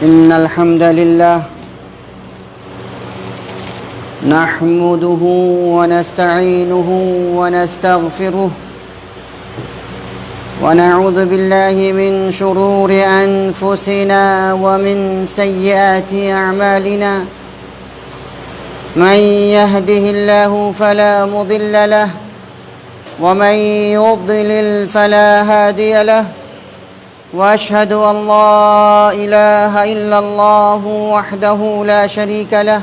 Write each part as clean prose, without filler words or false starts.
إن الحمد لله نحمده ونستعينه ونستغفره ونعوذ بالله من شرور أنفسنا ومن سيئات أعمالنا من يهده الله فلا مضل له ومن يضلل فلا هادي له وأشهد أن لا إله إلا الله وحده لا شريك له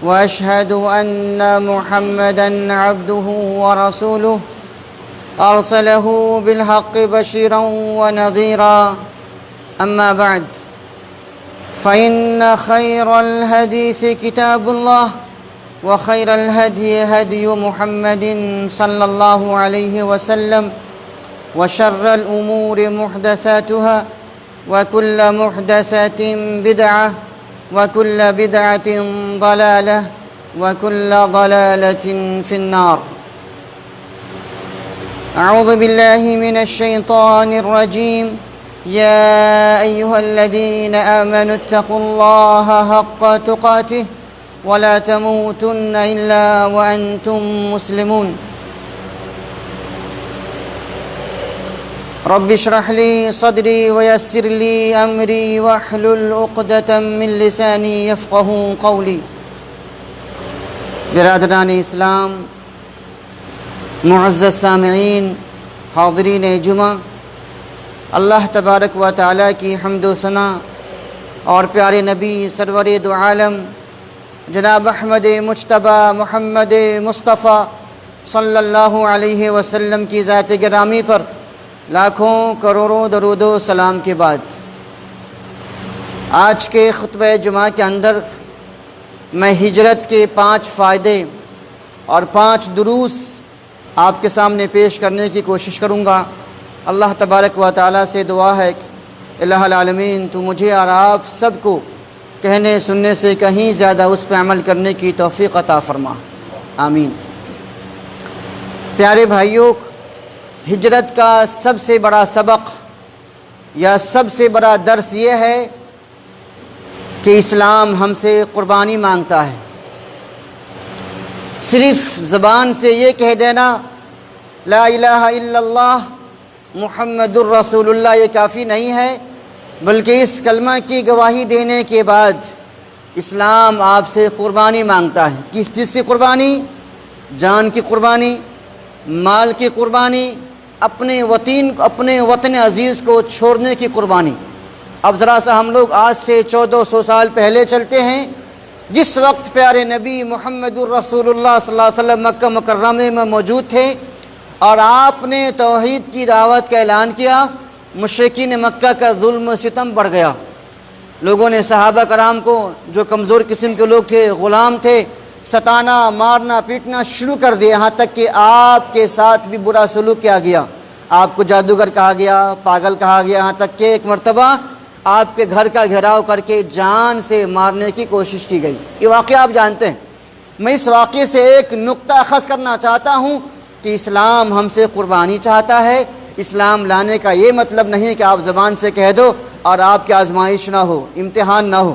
وأشهد أن محمدًا عبده ورسوله أرسله بالحق بشيرا ونذيرا أما بعد فإن خير الحديث كتاب الله وخير الهدي هدي محمد صلى الله عليه وسلم وشر الأمور محدثاتها وكل محدثة بدعة وكل بدعة ضلالة وكل ضلالة في النار. أعوذ بالله من الشيطان الرجيم. يا أيها الذين آمنوا اتقوا الله حق تقاته ولا تموتن إلا وأنتم مسلمون. رب اشرح لي صدري ويسر لي أمري واحلل عقدة من لساني يفقهوا قولي. برادران اسلام، معزز سامعین، حاضرین جمعہ، اللہ تبارک و تعالیٰ کی حمد و ثنا اور پیارے نبی سرور دو عالم جناب احمد مجتبیٰ محمد مصطفیٰ صلی اللہ علیہ وسلم کی ذات گرامی پر لاکھوں کروڑوں درود و سلام کے بعد آج کے خطبہ جمعہ کے اندر میں ہجرت کے 5 فائدے اور 5 دروس آپ کے سامنے پیش کرنے کی کوشش کروں گا. اللہ تبارک و تعالیٰ سے دعا ہے کہ الہ العالمین تو مجھے اور آپ سب کو کہنے سننے سے کہیں زیادہ اس پہ عمل کرنے کی توفیق عطا فرما. آمین. پیارے بھائیوں، ہجرت کا سب سے بڑا سبق یا سب سے بڑا درس یہ ہے کہ اسلام ہم سے قربانی مانگتا ہے. صرف زبان سے یہ کہہ دینا لا الہ الا اللہ محمد الرسول اللہ یہ کافی نہیں ہے، بلکہ اس کلمہ کی گواہی دینے کے بعد اسلام آپ سے قربانی مانگتا ہے. کس چیز سے قربانی؟ جان کی قربانی، مال کی قربانی، اپنے وطن عزیز کو چھوڑنے کی قربانی. اب ذرا سا ہم لوگ آج سے 1400 سال پہلے چلتے ہیں، جس وقت پیارے نبی محمد الرسول اللہ صلی اللہ علیہ وسلم مکہ مکرمہ میں موجود تھے اور آپ نے توحید کی دعوت کا اعلان کیا. مشرکین مکہ کا ظلم و ستم بڑھ گیا. لوگوں نے صحابہ کرام کو، جو کمزور قسم کے لوگ تھے، غلام تھے، ستانا، مارنا، پیٹنا شروع کر دیا. یہاں تک کہ آپ کے ساتھ بھی برا سلوک کیا گیا. آپ کو جادوگر کہا گیا، پاگل کہا گیا. یہاں تک کہ ایک مرتبہ آپ کے گھر کا گھیراؤ کر کے جان سے مارنے کی کوشش کی گئی. یہ واقعہ آپ جانتے ہیں. میں اس واقعے سے ایک نقطہ اخذ کرنا چاہتا ہوں کہ اسلام ہم سے قربانی چاہتا ہے. اسلام لانے کا یہ مطلب نہیں کہ آپ زبان سے کہہ دو اور آپ کی آزمائش نہ ہو، امتحان نہ ہو.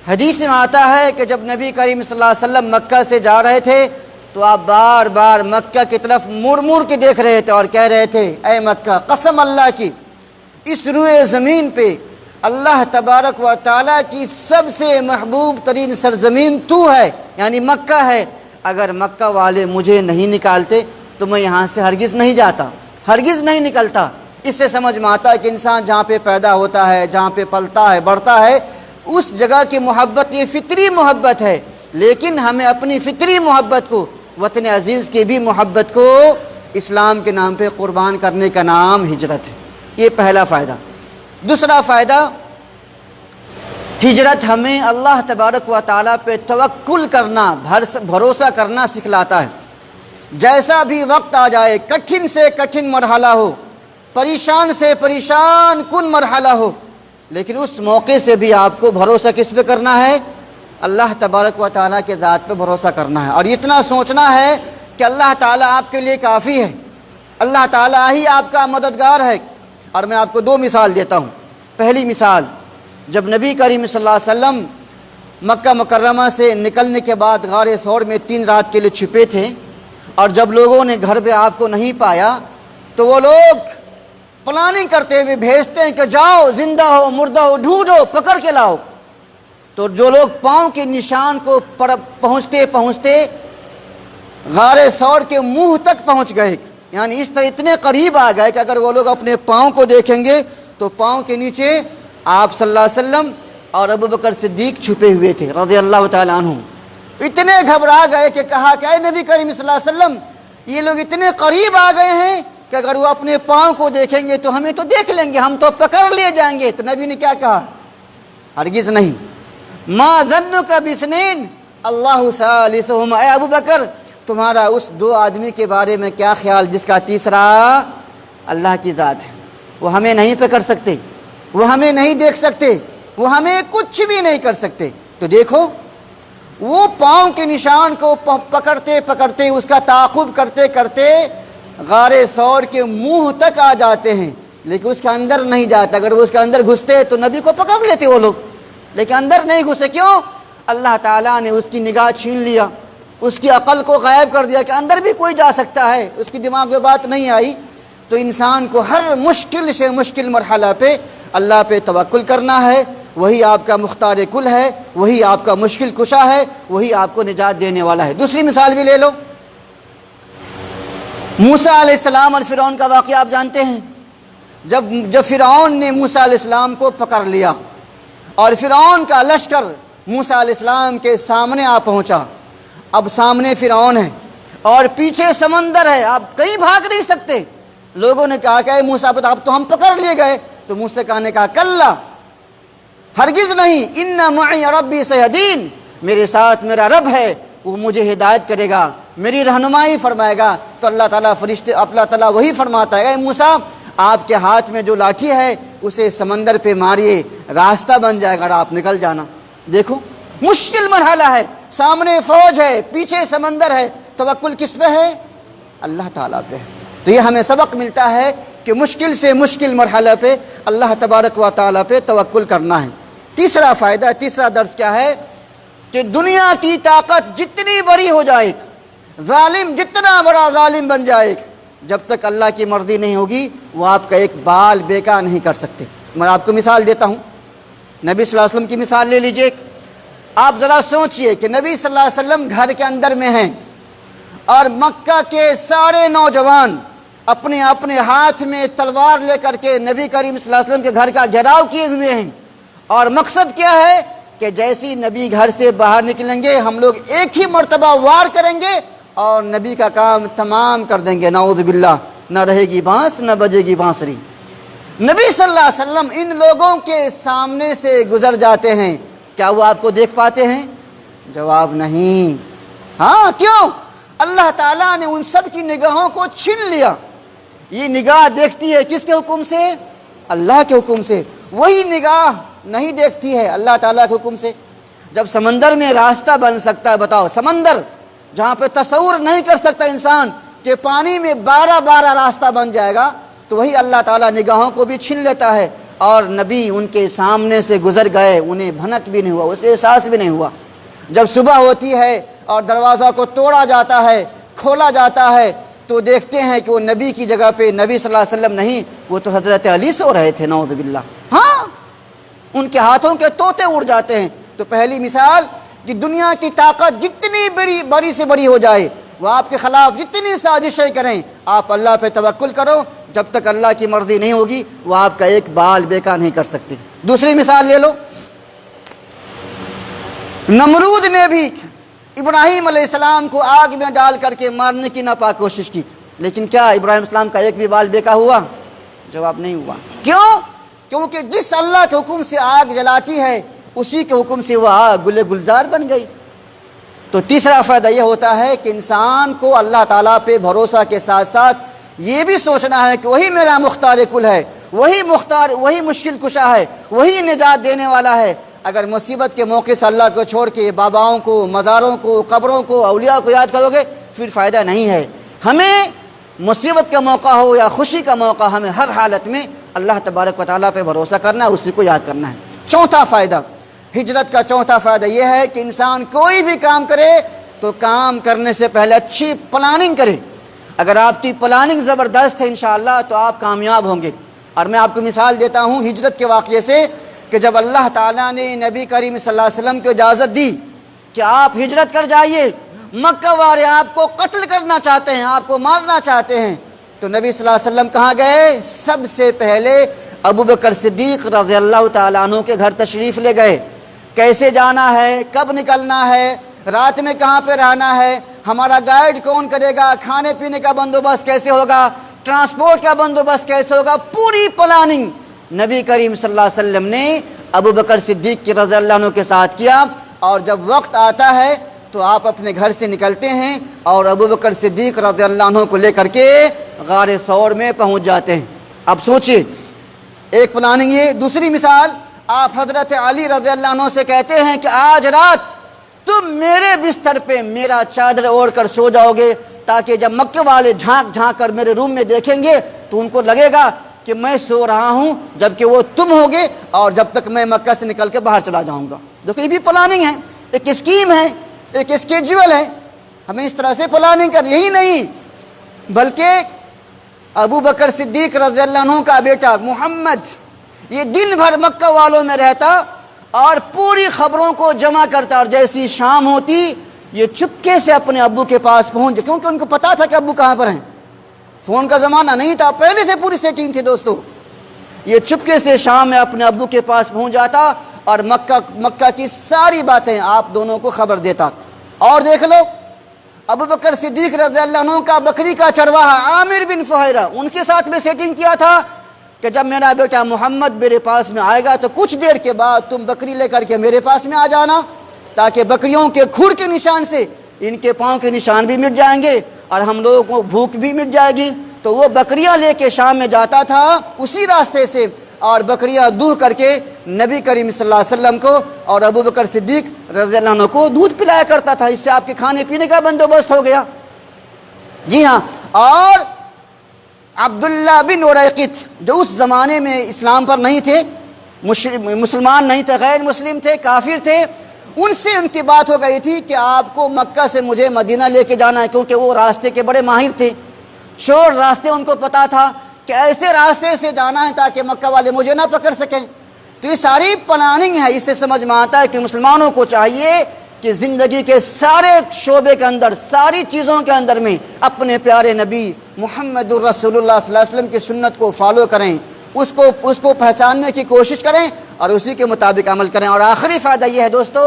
حدیث میں آتا ہے کہ جب نبی کریم صلی اللہ علیہ وسلم مکہ سے جا رہے تھے تو آپ بار بار مکہ کی طرف مڑ کے دیکھ رہے تھے اور کہہ رہے تھے اے مکہ، قسم اللہ کی، اس روئے زمین پہ اللہ تبارک و تعالیٰ کی سب سے محبوب ترین سرزمین تو ہے، یعنی مکہ ہے. اگر مکہ والے مجھے نہیں نکالتے تو میں یہاں سے ہرگز نہیں جاتا، ہرگز نہیں نکلتا. اس سے سمجھ میں آتا ہے کہ انسان جہاں پہ پیدا ہوتا ہے، جہاں پہ پلتا ہے، بڑھتا ہے، اس جگہ کی محبت یہ فطری محبت ہے. لیکن ہمیں اپنی فطری محبت کو، وطن عزیز کی بھی محبت کو اسلام کے نام پہ قربان کرنے کا نام ہجرت ہے. یہ پہلا فائدہ. دوسرا فائدہ، ہجرت ہمیں اللہ تبارک و تعالیٰ پہ توکل کرنا، بھروسہ کرنا سکھلاتا ہے. جیسا بھی وقت آ جائے، کٹھن سے کٹھن مرحلہ ہو، پریشان سے پریشان کن مرحلہ ہو، لیکن اس موقع سے بھی آپ کو بھروسہ کس پہ کرنا ہے؟ اللہ تبارک و تعالیٰ کے ذات پہ بھروسہ کرنا ہے. اور اتنا سوچنا ہے کہ اللہ تعالیٰ آپ کے لیے کافی ہے، اللہ تعالیٰ ہی آپ کا مددگار ہے. اور میں آپ کو 2 مثال دیتا ہوں. پہلی مثال، جب نبی کریم صلی اللہ علیہ وسلم مکہ مکرمہ سے نکلنے کے بعد غار ثور میں 3 رات کے لیے چھپے تھے، اور جب لوگوں نے گھر پہ آپ کو نہیں پایا تو وہ لوگ پلاننگ کرتے ہوئے بھیجتے ہیں کہ جاؤ، زندہ ہو مردہ ہو ڈھونڈو، پکڑ کے لاؤ۔ تو جو لوگ پاؤں کے نشان کو پہنچتے پہنچتے غار ثور کے منہ تک پہنچ گئے، یعنی اس طرح اتنے قریب آ گئے کہ اگر وہ لوگ اپنے پاؤں کو دیکھیں گے تو پاؤں کے نیچے آپ صلی اللہ علیہ وسلم اور ابو بکر صدیق چھپے ہوئے تھے رضی اللہ تعالیٰ عنہ۔ اتنے گھبرا گئے کہ کہا کہ اے نبی کریم صلی اللہ علیہ وسلم، یہ لوگ اتنے قریب آ گئے ہیں کہ اگر وہ اپنے پاؤں کو دیکھیں گے تو ہمیں تو دیکھ لیں گے، ہم تو پکڑ لیے جائیں گے۔ تو نبی نے کیا کہا؟ ہرگز نہیں، ما ظنک باثنین اللہ ثالثہما، اے ابو بکر تمہارا اس 2 آدمی کے بارے میں کیا خیال جس کا تیسرا اللہ کی ذات ہے؟ وہ ہمیں نہیں پکڑ سکتے، وہ ہمیں نہیں دیکھ سکتے، وہ ہمیں کچھ بھی نہیں کر سکتے۔ تو دیکھو وہ پاؤں کے نشان کو پکڑتے پکڑتے، اس کا تعاقب کرتے کرتے غار ثور کے منہ تک آ جاتے ہیں، لیکن اس کے اندر نہیں جاتا۔ اگر وہ اس کے اندر گھستے تو نبی کو پکڑ لیتے وہ لوگ، لیکن اندر نہیں گھسے۔ کیوں؟ اللہ تعالیٰ نے اس کی نگاہ چھین لیا، اس کی عقل کو غائب کر دیا کہ اندر بھی کوئی جا سکتا ہے، اس کی دماغ میں بات نہیں آئی۔ تو انسان کو ہر مشکل سے مشکل مرحلہ پہ اللہ پہ توکل کرنا ہے، وہی آپ کا مختار کل ہے، وہی آپ کا مشکل کشا ہے، وہی آپ کو نجات دینے والا ہے۔ دوسری مثال بھی لے لو، موسیٰ علیہ السلام اور فرعون کا واقعہ آپ جانتے ہیں۔ جب فرعون نے موسیٰ علیہ السلام کو پکڑ لیا اور فرعون کا لشکر موسیٰ علیہ السلام کے سامنے آ پہنچا، اب سامنے فرعون ہے اور پیچھے سمندر ہے، آپ کہیں بھاگ نہیں سکتے۔ لوگوں نے کہا کہ اے موسیٰ اب تو ہم پکڑ لیے گئے۔ تو موسیٰ نے کہا کلا، ہرگز نہیں، ان معی ربی سیہدین، میرے ساتھ میرا رب ہے، وہ مجھے ہدایت کرے گا، میری رہنمائی فرمائے گا۔ تو اللہ تعالیٰ وہی فرماتا ہے، اے موسیٰ آپ کے ہاتھ میں جو لاٹھی ہے اسے سمندر پہ ماریے، راستہ بن جائے گا، آپ نکل جانا۔ دیکھو مشکل مرحلہ ہے، سامنے فوج ہے، پیچھے سمندر ہے، توکل کس پہ ہے؟ اللہ تعالیٰ پہ۔ تو یہ ہمیں سبق ملتا ہے کہ مشکل سے مشکل مرحلہ پہ اللہ تبارک و تعالیٰ پہ توکل کرنا ہے۔ تیسرا فائدہ، تیسرا درس کیا ہے کہ دنیا کی طاقت جتنی بڑی ہو جائے، ظالم جتنا بڑا ظالم بن جائے، جب تک اللہ کی مرضی نہیں ہوگی وہ آپ کا ایک بال بیکا نہیں کر سکتے۔ میں آپ کو مثال دیتا ہوں، نبی صلی اللہ علیہ وسلم کی مثال لے لیجئے۔ آپ ذرا سوچئے کہ نبی صلی اللہ علیہ وسلم گھر کے اندر میں ہیں اور مکہ کے سارے نوجوان اپنے اپنے ہاتھ میں تلوار لے کر کے نبی کریم صلی اللہ علیہ وسلم کے گھر کا گھیراؤ کیے ہوئے ہیں، اور مقصد کیا ہے کہ جیسی نبی گھر سے باہر نکلیں گے ہم لوگ ایک ہی مرتبہ وار کریں گے اور نبی کا کام تمام کر دیں گے، نعوذ باللہ، نہ رہے گی بانس نہ بجے گی بانسری۔ نبی صلی اللہ علیہ وسلم ان لوگوں کے سامنے سے گزر جاتے ہیں، کیا وہ آپ کو دیکھ پاتے ہیں؟ جواب نہیں۔ ہاں، کیوں؟ اللہ تعالیٰ نے ان سب کی نگاہوں کو چھین لیا۔ یہ نگاہ دیکھتی ہے کس کے حکم سے؟ اللہ کے حکم سے۔ وہی نگاہ نہیں دیکھتی ہے اللہ تعالیٰ کے حکم سے۔ جب سمندر میں راستہ بن سکتا ہے، بتاؤ، سمندر جہاں پہ تصور نہیں کر سکتا انسان کہ پانی میں 12 راستہ بن جائے گا، تو وہی اللہ تعالیٰ نگاہوں کو بھی چھین لیتا ہے، اور نبی ان کے سامنے سے گزر گئے، انہیں بھنک بھی نہیں ہوا، اسے احساس بھی نہیں ہوا۔ جب صبح ہوتی ہے اور دروازہ کو توڑا جاتا ہے، کھولا جاتا ہے، تو دیکھتے ہیں کہ وہ نبی کی جگہ پہ نبی صلی اللہ علیہ وسلم نہیں، وہ تو حضرت علی سو رہے تھے، نعوذ باللہ۔ ہاں، ان کے ہاتھوں کے طوطے اڑ جاتے ہیں۔ تو پہلی مثال کہ دنیا کی طاقت جتنی بڑی سے بڑی ہو جائے، وہ آپ کے خلاف جتنی سازشیں کریں، آپ اللہ پہ توکل کرو، جب تک اللہ کی مرضی نہیں ہوگی وہ آپ کا ایک بال بیکا نہیں کر سکتے۔ دوسری مثال لے لو، نمرود نے بھی ابراہیم علیہ السلام کو آگ میں ڈال کر کے مارنے کی ناپاک کوشش کی، لیکن کیا ابراہیم علیہ السلام کا ایک بھی بال بیکا ہوا؟ جواب نہیں ہوا۔ کیوں؟ کیونکہ جس اللہ کے حکم سے آگ جلاتی ہے اسی کے حکم سے وہ آگ گل گلزار بن گئی۔ تو تیسرا فائدہ یہ ہوتا ہے کہ انسان کو اللہ تعالیٰ پہ بھروسہ کے ساتھ ساتھ یہ بھی سوچنا ہے کہ وہی میرا مختار کل ہے، وہی مشکل کشا ہے، وہی نجات دینے والا ہے۔ اگر مصیبت کے موقع سے اللہ کو چھوڑ کے باباؤں کو، مزاروں کو، قبروں کو، اولیاء کو یاد کرو گے پھر فائدہ نہیں ہے۔ ہمیں مصیبت کا موقع ہو یا خوشی کا موقع، ہمیں ہر حالت میں اللہ تبارک و تعالیٰ پہ بھروسہ کرنا ہے، اسی کو یاد کرنا ہے۔ چوتھا فائدہ، ہجرت کا چوتھا فائدہ یہ ہے کہ انسان کوئی بھی کام کرے تو کام کرنے سے پہلے اچھی پلاننگ کرے۔ اگر آپ کی پلاننگ زبردست ہے انشاءاللہ تو آپ کامیاب ہوں گے۔ اور میں آپ کو مثال دیتا ہوں ہجرت کے واقعے سے کہ جب اللہ تعالیٰ نے نبی کریم صلی اللہ علیہ وسلم کو اجازت دی کہ آپ ہجرت کر جائیے، مکہ والے آپ کو قتل کرنا چاہتے ہیں، آپ کو مارنا چاہتے ہیں، تو نبی صلی اللہ علیہ وسلم کہاں گئے؟ سب سے پہلے ابو بکر صدیق رضی اللہ تعالیٰ عنہ کے گھر تشریف لے گئے۔ کیسے جانا ہے، کب نکلنا ہے، رات میں کہاں پہ رہنا ہے، ہمارا گائیڈ کون کرے گا، کھانے پینے کا بندوبست کیسے ہوگا، ٹرانسپورٹ کا بندوبست کیسے ہوگا، پوری پلاننگ نبی کریم صلی اللہ علیہ وسلم نے ابو بکر صدیق کی رضی اللہ عنہ کے ساتھ کیا۔ اور جب وقت آتا ہے تو آپ اپنے گھر سے نکلتے ہیں اور ابو بکر صدیق رضی اللہ عنہ کو لے کر کے غار ثور میں پہنچ جاتے ہیں۔ اب سوچئے، ایک پلاننگ یہ۔ دوسری مثال، آپ حضرت علی رضی اللہ عنہ سے کہتے ہیں کہ آج رات تم میرے بستر پہ میرا چادر اوڑھ کر سو جاؤ گے، تاکہ جب مکے والے جھانک جھانک کر میرے روم میں دیکھیں گے تو ان کو لگے گا کہ میں سو رہا ہوں جبکہ وہ تم ہوگے، اور جب تک میں مکہ سے نکل کے باہر چلا جاؤں گا۔ دیکھو یہ بھی پلاننگ ہے، ایک اسکیم ہے، ایک اسکیجول ہے۔ ہمیں اس طرح سے پلاننگ کرنی، یہی نہیں بلکہ ابو بکر صدیق رضی اللہ عنہ کا بیٹا محمد یہ دن بھر مکہ والوں میں رہتا اور پوری خبروں کو جمع کرتا، اور جیسی شام ہوتی یہ چپکے سے اپنے ابو کے پاس پہنچ، کیونکہ ان کو پتا تھا کہ ابو کہاں پر ہیں۔ فون کا زمانہ نہیں تھا، پہلے سے پوری سیٹنگ تھی دوستو۔ یہ چپکے سے شام میں اپنے ابو کے پاس پہنچ جاتا اور مکہ کی ساری باتیں آپ دونوں کو خبر دیتا۔ اور دیکھ لو ابو بکر صدیق رضی اللہ عنہ کا بکری کا چرواہا عامر بن فہیرہ، ان کے ساتھ میں سیٹنگ کیا تھا کہ جب میرا بیٹا محمد میرے پاس میں آئے گا تو کچھ دیر کے بعد تم بکری لے کر کے میرے پاس میں آ جانا، تاکہ بکریوں کے کھر کے نشان سے ان کے پاؤں کے نشان بھی مٹ جائیں گے اور ہم لوگوں کو بھوک بھی مٹ جائے گی۔ تو وہ بکریاں لے کے شام میں جاتا تھا اسی راستے سے، اور بکریاں دودھ کر کے نبی کریم صلی اللہ علیہ وسلم کو اور ابو بکر صدیق رضی اللہ عنہ کو دودھ پلایا کرتا تھا۔ اس سے آپ کے کھانے پینے کا بندوبست ہو گیا۔ جی ہاں، اور عبداللہ بن اریقط جو اس زمانے میں اسلام پر نہیں تھے، مسلمان نہیں تھے، غیر مسلم تھے، کافر تھے، ان سے ان کی بات ہو گئی تھی کہ آپ کو مکہ سے مجھے مدینہ لے کے جانا ہے، کیونکہ وہ راستے کے بڑے ماہر تھے، شور راستے ان کو پتا تھا کہ ایسے راستے سے جانا ہے تاکہ مکہ والے مجھے نہ پکڑ سکیں۔ تو یہ ساری پلاننگ ہے۔ اس سے سمجھ میں آتا ہے کہ مسلمانوں کو چاہیے کہ زندگی کے سارے شعبے کے اندر، ساری چیزوں کے اندر میں اپنے پیارے نبی محمد الرسول اللہ صلی اللہ علیہ وسلم کی سنت کو فالو کریں، اس کو پہچاننے کی کوشش کریں اور اسی کے مطابق عمل کریں۔ اور آخری فائدہ یہ ہے دوستو،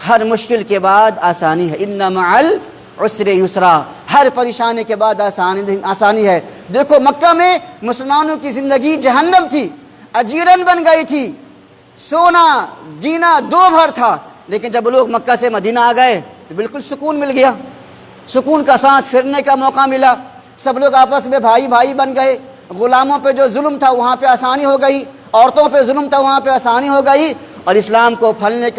ہر مشکل کے بعد آسانی ہے، ان مع العسر یسرا، ہر پریشانی کے بعد آسانی ہے۔ دیکھو مکہ میں مسلمانوں کی زندگی جہنم تھی، اجیرن بن گئی تھی، سونا جینا دو بھر تھا، لیکن جب لوگ مکہ سے مدینہ آ گئے تو بالکل سکون مل گیا، سکون کا سانس پھرنے کا موقع ملا، سب لوگ آپس میں بھائی بھائی بن گئے، غلاموں پہ جو ظلم تھا وہاں پہ آسانی ہو گئی، عورتوں پہ ظلم تھا وہاں پہ آسانی ہو گئی، اور اسلام کو پھلنے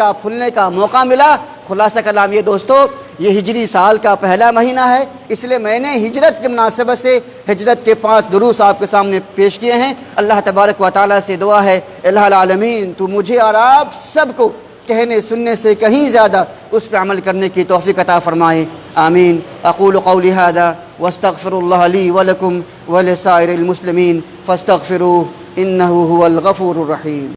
کا موقع ملا۔ خلاصہ کلام یہ دوستو، یہ ہجری سال کا پہلا مہینہ ہے، اس لیے میں نے ہجرت کے مناسبت سے ہجرت کے 5 دروس آپ کے سامنے پیش کیے ہیں۔ اللہ تبارک و تعالیٰ سے دعا ہے الہ العالمین تو مجھے اور آپ سب کو کہنے سننے سے کہیں زیادہ اس پہ عمل کرنے کی توفیق عطا فرمائے، آمین۔ اقول قولی ھذا واستغفر اللہ لی ولکم ولسائر المسلمین فاستغفروہ انہ ھو الغفور الرحیم۔